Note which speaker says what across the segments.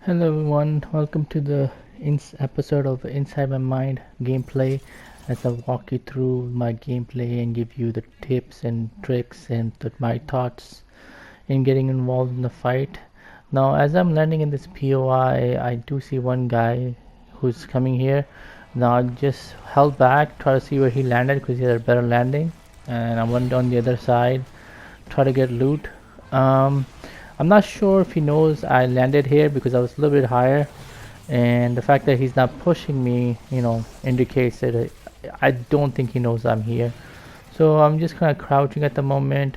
Speaker 1: Hello everyone, welcome to the episode of Inside My Mind gameplay as I walk you through my gameplay and give you the tips and tricks and my thoughts in getting involved in the fight. Now as I'm landing in this POI, I do see one guy who's coming here. Now I just held back, try to see where he landed because he had a better landing, and I went on the other side, try to get loot. Um, I'm not sure if he knows I landed here because I was a little bit higher, and the fact that he's not pushing me, indicates that I don't think he knows I'm here. So I'm just kind of crouching at the moment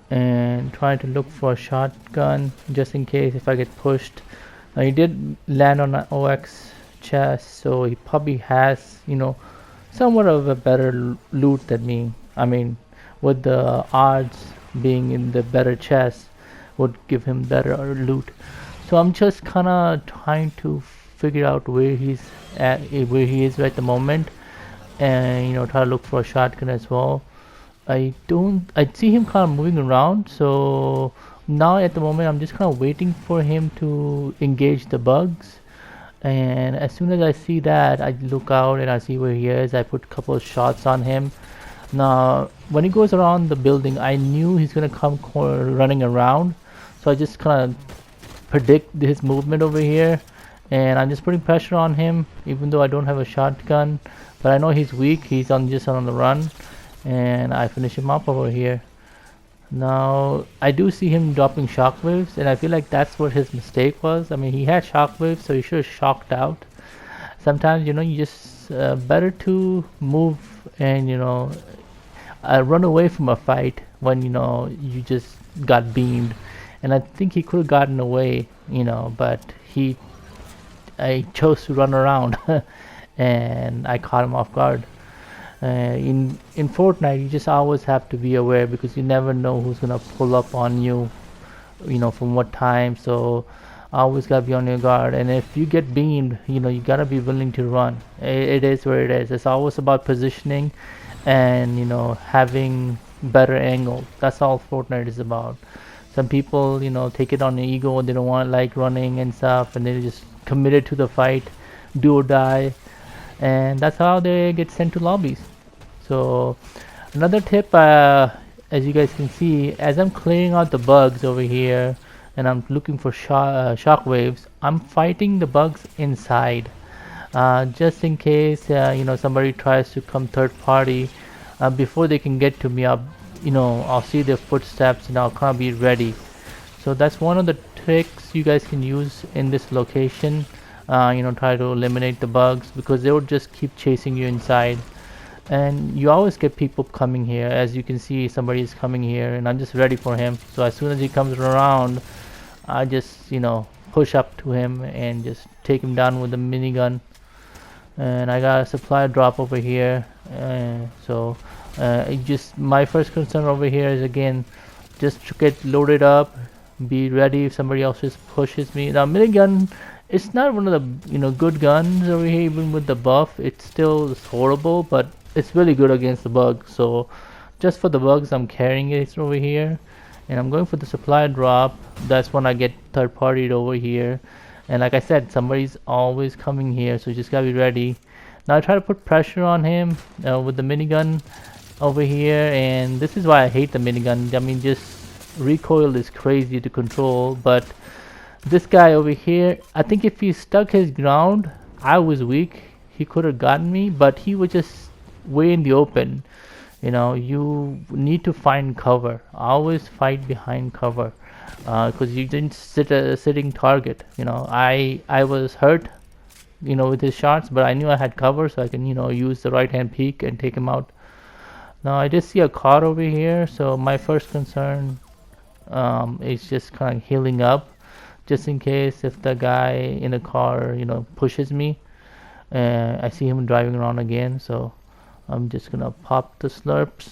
Speaker 1: and trying to look for a shotgun just in case if I get pushed. Now he did land on an OX chest, so he probably has, somewhat of a better loot than me. I mean, with the odds being in the better chest would give him better loot. So I'm just kind of trying to figure out where he's at, where he is at the moment, and try to look for a shotgun as well. I see him kind of moving around, so now at the moment I'm just kind of waiting for him to engage the bugs. And as soon as I see that, I look out and I see where he is. I put a couple of shots on him. Now, when he goes around the building, I knew he's gonna come running around, so I just kind of predict his movement over here, and I'm just putting pressure on him, even though I don't have a shotgun. But I know he's weak. He's just on the run, and I finish him up over here. Now, I do see him dropping shockwaves, and I feel like that's what his mistake was. I mean, he had shockwaves, so he should have shocked out. Sometimes, you just better to move and, run away from a fight when, you just got beamed. And I think he could have gotten away, but I chose to run around and I caught him off guard. In Fortnite, you just always have to be aware because you never know who's gonna pull up on you, from what time. So always gotta be on your guard. And if you get beamed, you gotta be willing to run. It is where it is. It's always about positioning and having better angle. That's all Fortnite is about. Some people, take it on the ego. They don't want like running and stuff, and they just committed to the fight, do or die, and that's how they get sent to lobbies. So another tip, as you guys can see, as I'm clearing out the bugs over here and I'm looking for shock waves, I'm fighting the bugs inside, just in case somebody tries to come third party. Before they can get to me, I'll see their footsteps and I'll kind of be ready. So that's one of the tricks you guys can use in this location. Try to eliminate the bugs because they would just keep chasing you inside. And you always get people coming here. As you can see, somebody is coming here and I'm just ready for him. So as soon as he comes around, I just, push up to him and just take him down with a minigun. And I got a supply drop over here. Just my first concern over here is again, just to get loaded up, be ready if somebody else just pushes me. Now minigun, it's not one of the good guns over here. Even with the buff, it still is horrible, but it's really good against the bugs. So just for the bugs, I'm carrying it over here, and I'm going for the supply drop. That's when I get third partied over here. And like I said, somebody's always coming here, so you just gotta be ready. Now I try to put pressure on him with the minigun over here, and this is why I hate the minigun. I mean, just recoil is crazy to control, but this guy over here, I think if he stuck his ground, I was weak, he could have gotten me, but he was just way in the open. You need to find cover. Always fight behind cover, because you didn't sit a sitting target. I was hurt, with his shots, but I knew I had cover, so I can, use the right hand peek and take him out. Now I just see a car over here, so my first concern is just kind of healing up, just in case if the guy in the car, pushes me. I see him driving around again, so I'm just gonna pop the slurps,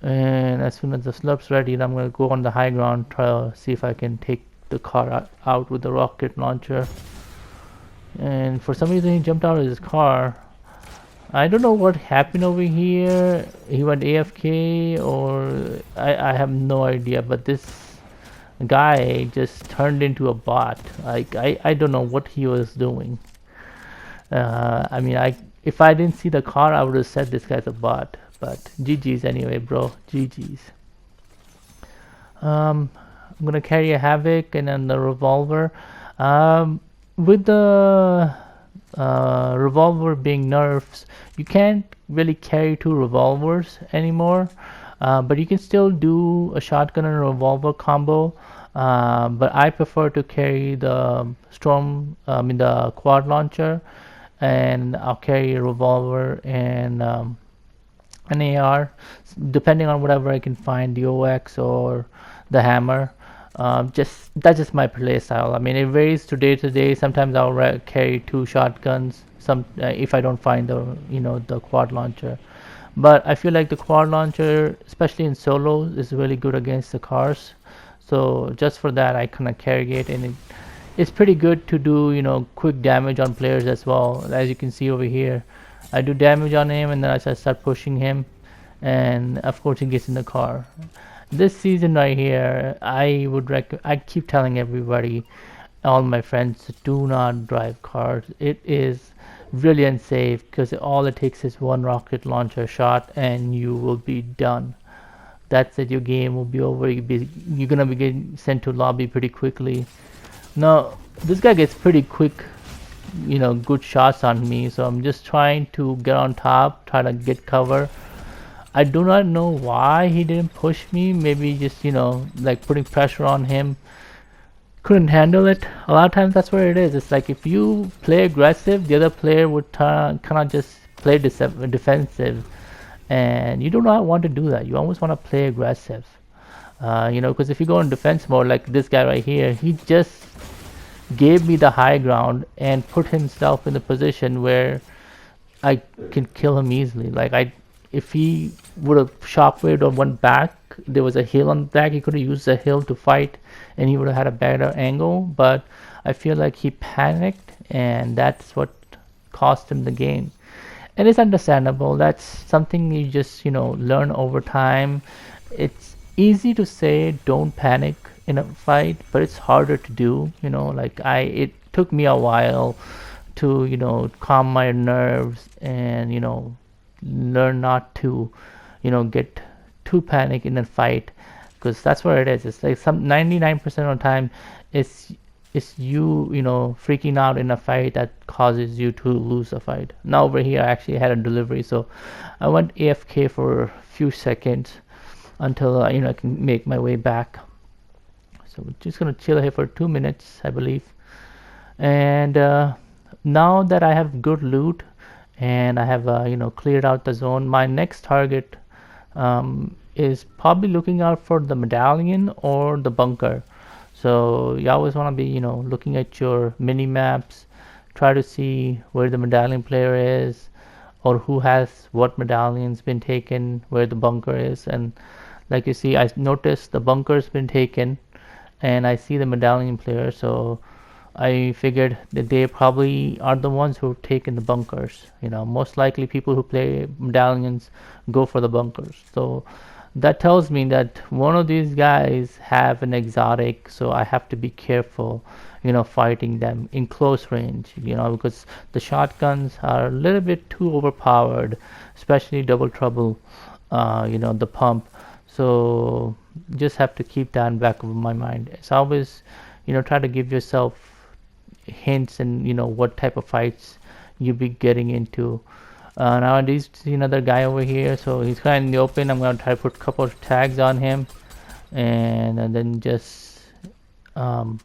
Speaker 1: and as soon as the slurp's ready, I'm gonna go on the high ground, try to see if I can take the car out with the rocket launcher. And for some reason he jumped out of his car. I don't know what happened over here. He went AFK or I have no idea, but this The guy just turned into a bot. Like I don't know what he was doing. I mean, if I didn't see the car, I would have said this guy's a bot. But GG's anyway, bro. GG's. I'm gonna carry a Havoc and then the revolver. With the revolver being nerfs, you can't really carry two revolvers anymore. But you can still do a shotgun and a revolver combo. But I prefer to carry the the quad launcher, and I'll carry a revolver and an AR, depending on whatever I can find, the OX or the hammer. Just that's just my play style. I mean, it varies to day. Sometimes I'll carry two shotguns. If I don't find the quad launcher, but I feel like the quad launcher, especially in solos, is really good against the cars. So just for that, I kind of carry it, and it's pretty good to do quick damage on players as well. As you can see over here, I do damage on him, and then I just start pushing him, and of course he gets in the car. This season right here, I keep telling everybody, all my friends, do not drive cars. It is really unsafe because all it takes is one rocket launcher shot and you will be done. That's it. Your game will be over. You're gonna be getting sent to lobby pretty quickly. Now this guy gets pretty quick, good shots on me. So I'm just trying to get on top, try to get cover. I do not know why he didn't push me. Maybe just like putting pressure on him, couldn't handle it. A lot of times that's where it is. It's like if you play aggressive, the other player would kind of just play defensive, and you do not want to do that. You always want to play aggressive. Because if you go in defense mode, like this guy right here, he just gave me the high ground and put himself in the position where I can kill him easily. If he would have shockwaved or went back, there was a hill on the back. He could have used the hill to fight, and he would have had a better angle. But I feel like he panicked, and that's what cost him the game. And it's understandable. That's something you just learn over time. It's easy to say don't panic in a fight, but it's harder to do. It took me a while to calm my nerves and learn not to get too panic in a fight, because that's where it is. It's like 99% of the time it's you freaking out in a fight that causes you to lose a fight. Now over here I actually had a delivery, so I went AFK for a few seconds until I can make my way back. So we're just gonna chill here for 2 minutes, I believe. And now that I have good loot and I have cleared out the zone, my next target is probably looking out for the medallion or the bunker. So you always want to be looking at your mini maps, try to see where the medallion player is or who has what medallion's been taken, where the bunker is. And like you see, I noticed the bunker's been taken and I see the medallion player, so I figured that they probably are the ones who've taken the bunkers. Most likely people who play medallions go for the bunkers. So that tells me that one of these guys have an exotic, so I have to be careful, fighting them in close range, because the shotguns are a little bit too overpowered, especially double trouble, the pump. So just have to keep that in back of my mind. It's always, try to give yourself hints and what type of fights you be getting into. Now I do see another guy over here, so he's kind of in the open. I'm gonna try to put a couple of tags on him, and then just I'm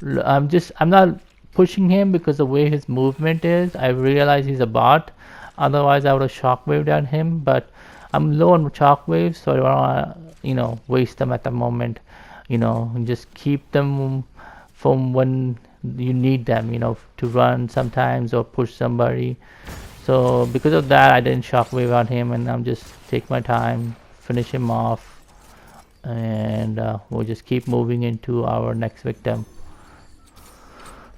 Speaker 1: not pushing him because the way his movement is, I realize he's a bot. Otherwise I would have shockwaved at him, but I'm low on shockwaves, so I don't wanna waste them at the moment. And just keep them from when you need them, to run sometimes or push somebody. So because of that, I didn't shockwave on him, and I'm just take my time, finish him off, and we'll just keep moving into our next victim.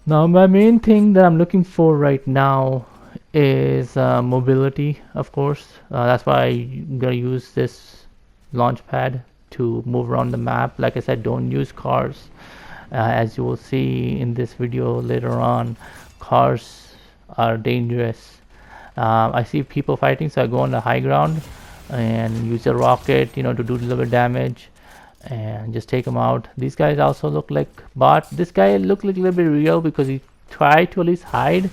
Speaker 1: Now my main thing that I'm looking for right now is mobility, of course. That's why I'm gonna use this launch pad to move around the map. Like I said, don't use cars. As you will see in this video later on, cars are dangerous. I see people fighting, so I go on the high ground and use a rocket, to do a little bit damage and just take them out. These guys also look like bot. This guy looked like a little bit real because he tried to at least hide,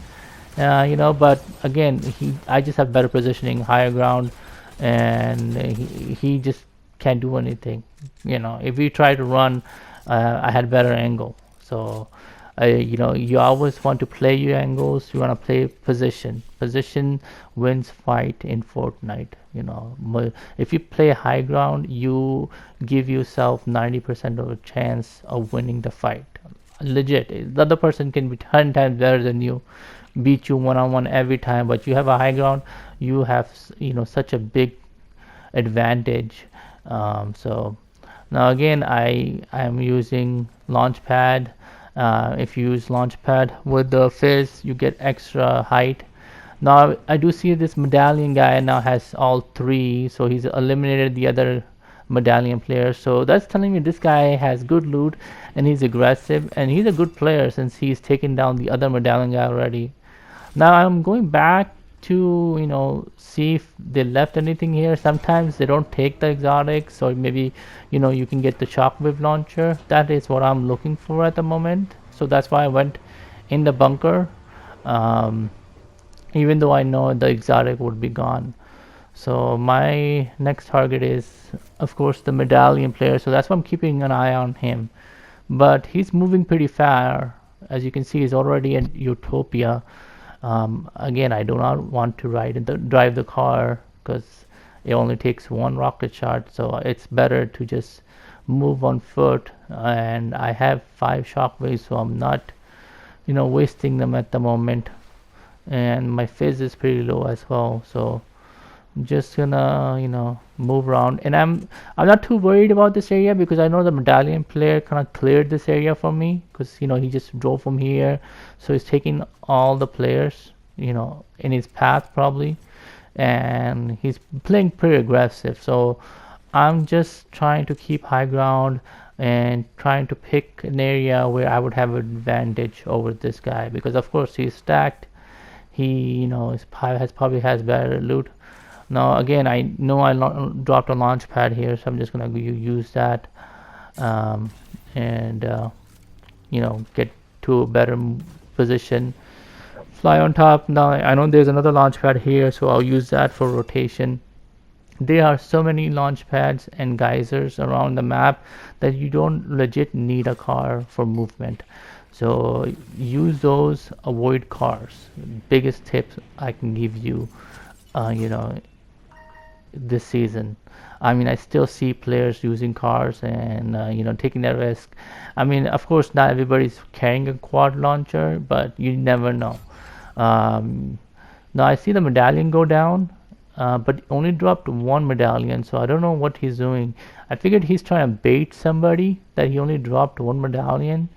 Speaker 1: but again, I just have better positioning, higher ground, and he just can't do anything. If we try to run, I had better angle. So you always want to play your angles. You want to play position. Position wins fight in Fortnite. If you play high ground, you give yourself 90% of a chance of winning the fight. Legit. The other person can be 10 times better than you, beat you one-on-one every time, but you have a high ground. You have such a big advantage. So now again, I am using Launchpad. If you use Launchpad with the fizz, you get extra height. Now I do see this medallion guy now has all three, so he's eliminated the other medallion player. So that's telling me this guy has good loot and he's aggressive and he's a good player since he's taken down the other medallion guy already. Now I'm going back to see if they left anything here. Sometimes they don't take the exotics, or maybe you can get the shockwave launcher. That is what I'm looking for at the moment, so that's why I went in the bunker, even though I know the exotic would be gone. So my next target is of course the medallion player, so that's why I'm keeping an eye on him, but he's moving pretty far. As you can see, he's already in Utopia. Again, I do not want to drive the car because it only takes one rocket shot, so it's better to just move on foot. And I have 5 shockwaves, so I'm not wasting them at the moment, and my fizz is pretty low as well, so I'm just gonna move around. And I'm not too worried about this area because I know the medallion player kind of cleared this area for me because he just drove from here, so he's taking all the players in his path probably, and he's playing pretty aggressive. So I'm just trying to keep high ground and trying to pick an area where I would have an advantage over this guy because of course he's stacked. He probably has better loot. Now again, I know I dropped a launch pad here, so I'm just gonna use that, and get to a better position, fly on top. Now I know there's another launch pad here, so I'll use that for rotation. There are so many launch pads and geysers around the map that you don't legit need a car for movement, so use those, avoid cars. Biggest tips I can give you, this season. I mean, I still see players using cars and taking that risk. I mean, of course, not everybody's carrying a quad launcher, but you never know. Now I see the medallion go down, but only dropped one medallion, so I don't know what he's doing. I figured he's trying to bait somebody that he only dropped one medallion.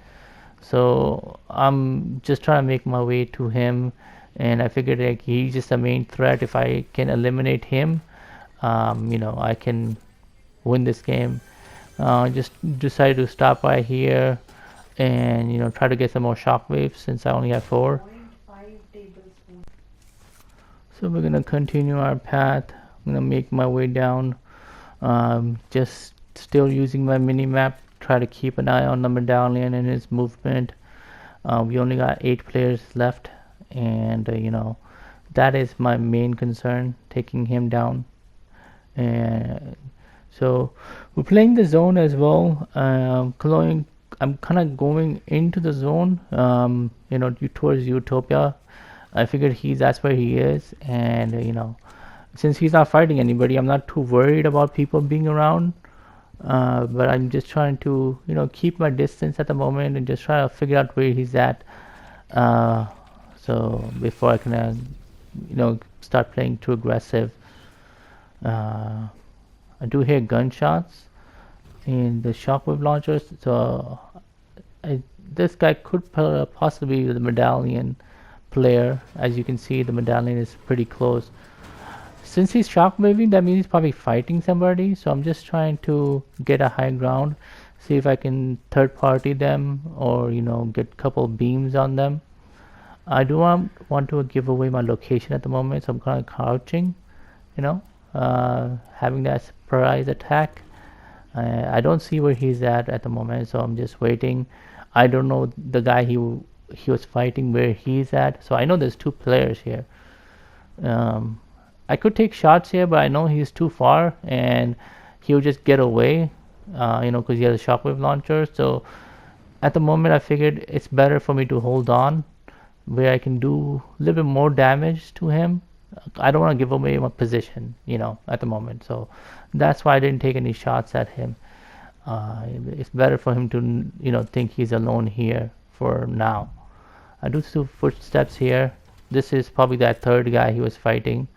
Speaker 1: So I'm just trying to make my way to him, and I figured like he's just the main threat. If I can eliminate him, I can win this game. Just decided to stop by here and try to get some more shockwaves since I only have 4. So we're gonna continue our path. I'm gonna make my way down. Just still using my mini map. Try to keep an eye on the medallion and his movement. We only got 8 players left, and that is my main concern, taking him down. And so we're playing the zone as well. I'm kind of going into the zone, towards Utopia. I figured that's where he is, and since he's not fighting anybody, I'm not too worried about people being around. But I'm just trying to keep my distance at the moment and just try to figure out where he's at. So before I can start playing too aggressive. I do hear gunshots in the shockwave launchers, so this guy could possibly be the medallion player. As you can see, the medallion is pretty close. since he's shockwaving, that means he's probably fighting somebody. So I'm just trying to get a high ground, see if I can third party them or get a couple beams on them. I do want to give away my location at the moment, so I'm kind of crouching, you know, having that surprise attack. I don't see where he's at the moment, so I'm just waiting. I don't know the guy he was fighting where he's at, so I know there's two players here. Um, I could take shots here, but I know he's too far, and he'll just get away, because he has a shockwave launcher. So at the moment, I figured it's better for me to hold on, where I can do a little bit more damage to him. I don't want to give away my position, at the moment. So that's why I didn't take any shots at him. It's better for him to, think he's alone here for now. I do see footsteps here. This is probably that third guy he was fighting.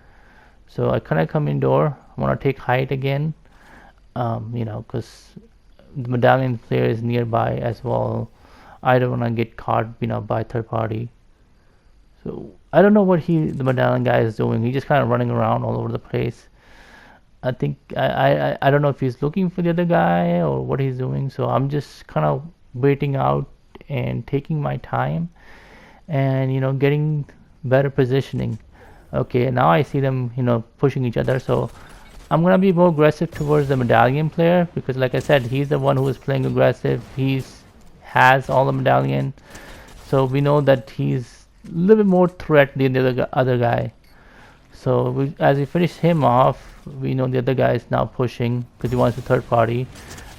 Speaker 1: So I kind of come indoor. I want to take height again, because the medallion player is nearby as well. I don't want to get caught, by third party. So I don't know what the medallion guy is doing. He's just kind of running around all over the place. I think I don't know if he's looking for the other guy or what he's doing. So I'm just kind of waiting out and taking my time and getting better positioning. Okay, now I see them pushing each other, so I'm gonna be more aggressive towards the medallion player because like I said, he's the one who is playing aggressive. He's has all the medallion, so we know that he's a little bit more threat than the other guy. So as we finish him off, we know the other guy is now pushing because he wants a third party.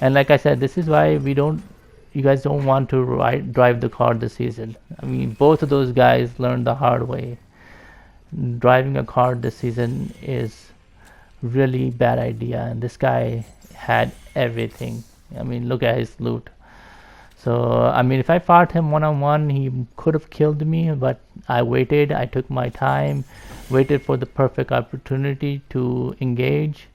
Speaker 1: And like I said, this is why you guys don't want to drive the car this season. I mean, both of those guys learned the hard way. Driving a car this season is really bad idea, and this guy had everything. I mean, look at his loot. So I mean, if I fought him one-on-one, he could have killed me, but I waited. I took my time, waited for the perfect opportunity to engage,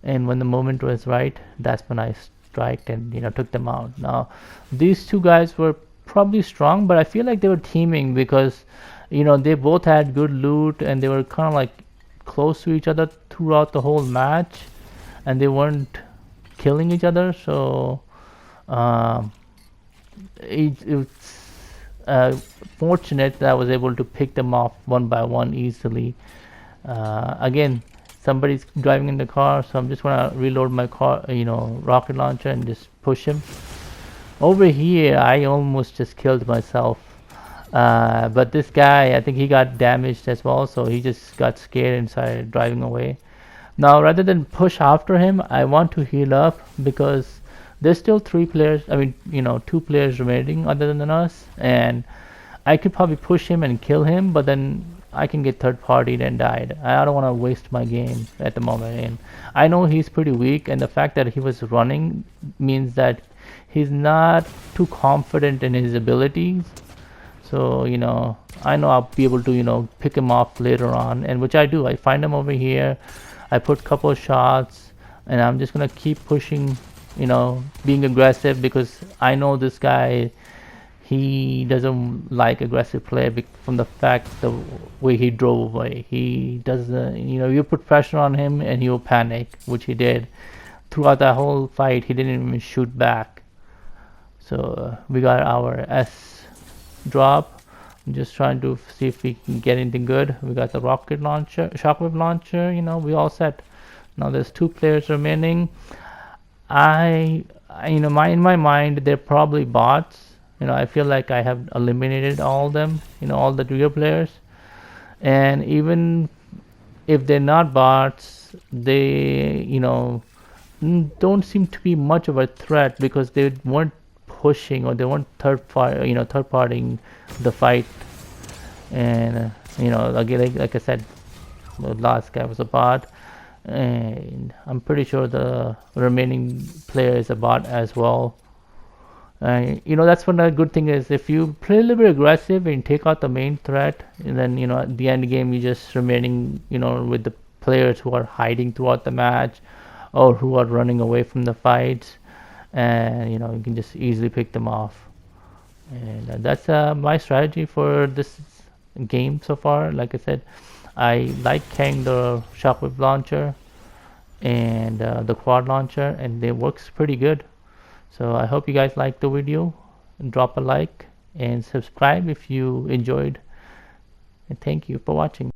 Speaker 1: and when the moment was right, that's when I striked and took them out. Now these two guys were probably strong, but I feel like they were teaming because they both had good loot and they were kind of like close to each other throughout the whole match, and they weren't killing each other. So um, it's fortunate that I was able to pick them off one by one easily. Again, somebody's driving in the car, so I'm just gonna reload my car, rocket launcher and just push him. Over here, I almost just killed myself. But this guy, I think he got damaged as well, so he just got scared and started driving away. Now, rather than push after him, I want to heal up because there's still three players. I mean, two players remaining other than us, and I could probably push him and kill him, but then I can get third partied and died. I don't want to waste my game at the moment, and I know he's pretty weak, and the fact that he was running means that he's not too confident in his abilities. So I know I'll be able to pick him off later on, and which I do. I find him over here, I put a couple of shots, and I'm just gonna keep pushing, being aggressive because I know this guy, he doesn't like aggressive play from the fact the way he drove away. He doesn't, you put pressure on him and he'll panic, which he did. Throughout that whole fight, he didn't even shoot back. So we got our S drop. I'm just trying to see if we can get anything good. We got the rocket launcher, shockwave launcher. We all set. Now there's two players remaining. In my mind, they're probably bots. I feel like I have eliminated all of them. All the real players. And even if they're not bots, they don't seem to be much of a threat because they weren't pushing or they weren't third partying the fight. And again, like I said, the last guy was a bot, and I'm pretty sure the remaining player is a bot as well. That's one good thing is if you play a little bit aggressive and take out the main threat, and then at the end game you just remaining with the players who are hiding throughout the match or who are running away from the fights, and you can just easily pick them off. And that's my strategy for this game so far. Like I said, I like carrying the shockwave launcher and the quad launcher, and it works pretty good. So I hope you guys liked the video. Drop a like and subscribe if you enjoyed, and thank you for watching.